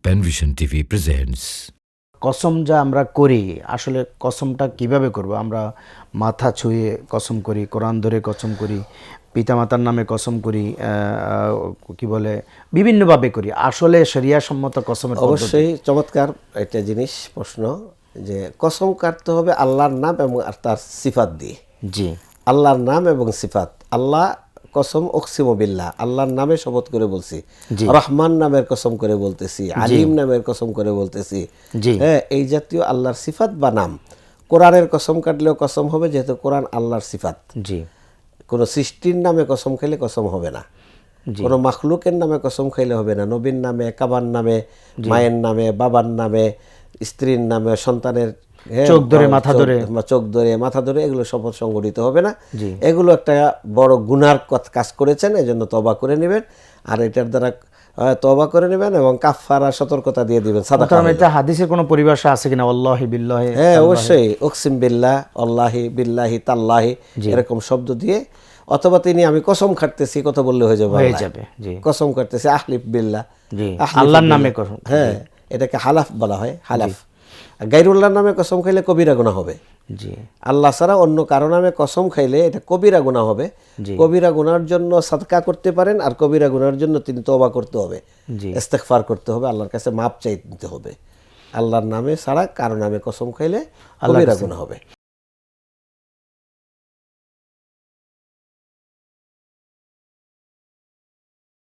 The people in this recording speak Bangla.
পেনভিশন টিভি প্রেজেন্টস। কসম যা আমরা করি, আসলে কসমটা কিভাবে করব? আমরা মাথা ছুঁয়ে কসম করি, কোরআন ধরে কসম করি, পিতামাতার নামে কসম করি, কি বলে, বিভিন্নভাবে করি। আসলে শরিয়া সম্মত কসমের পদ্ধতি অবশ্যই চমৎকার একটা জিনিস প্রশ্ন, যে কসম কাটতে হবে আল্লাহর নাম এবং আর তার সিফাত দিয়ে। জি আল্লাহর নাম এবং সিফাত। আল্লাহ কসম অকসিম বিল্লাহ, আল্লাহর নামে শপথ করে বলছি, জি। রহমান নামের কসম করে বলতেছি, আলিম নামের কসম করে বলতেছি। জি। হ্যাঁ, এই জাতীয় আল্লাহর সিফাত বা নাম। কোরআনের কসম কাটলেও কসম হবে, যেহেতু কোরআন আল্লাহর সিফাত। জি কোনো সৃষ্টির নামে কসম খাইলে কসম হবে না, কোনো মাখলুকের নামে কসম খাইলে হবে না। নবীর নামে, কাবার নামে, মায়ের নামে, বাবার নামে, স্ত্রীর নামে, সন্তানের চোখ ধরে মাথা ধরে, চোখ ধরে মাথা ধরে, এগুলো শপথ সংগঠিত হবে না। এগুলো একটা বড় গুনার কাজ করেছেন, এজন্য তওবা করে নেবেন। আর এটার দ্বারা তওবা করে নেবেন এবং কাফারা সতর্কতা দিয়ে দিবেন। সাদাকা। এটা হাদিসের কোনো পরিভাষা আছে কিনা? আল্লাহি বিল্লাহি, হ্যাঁ অবশ্যই, অকসিম বিল্লাহ, আল্লাহি বিল্লাহি তাল্লাহি, এরকম শব্দ দিয়ে, অথবা তিনি আমি কসম খাটতেছি কথা বললে হয়ে যাবে। জি। কসম কাটতেছি আহলিফ বিল্লাহ, জি, আল্লাহর নামে কসম। হ্যাঁ, এটাকে হালাফ বলা হয়, হালাফ। গায়রুল্লাহর নামে কসম খাইলে কবিরা গুনাহ হবে। জি। আল্লাহ ছাড়া অন্য কারো নামে কসম খাইলে এটা কবিরা গুনাহ হবে। কবিরা গুনার জন্য সাদকা করতে পারেন, আর কবিরা গুনার জন্য তিনি তওবা করতে হবে, ইস্তেগফার করতে হবে, আল্লাহর কাছে মাপ চাইতে হবে। আল্লাহর নামে ছাড়া কারো নামে কসম খাইলে কবিরা গুনাহ হবে।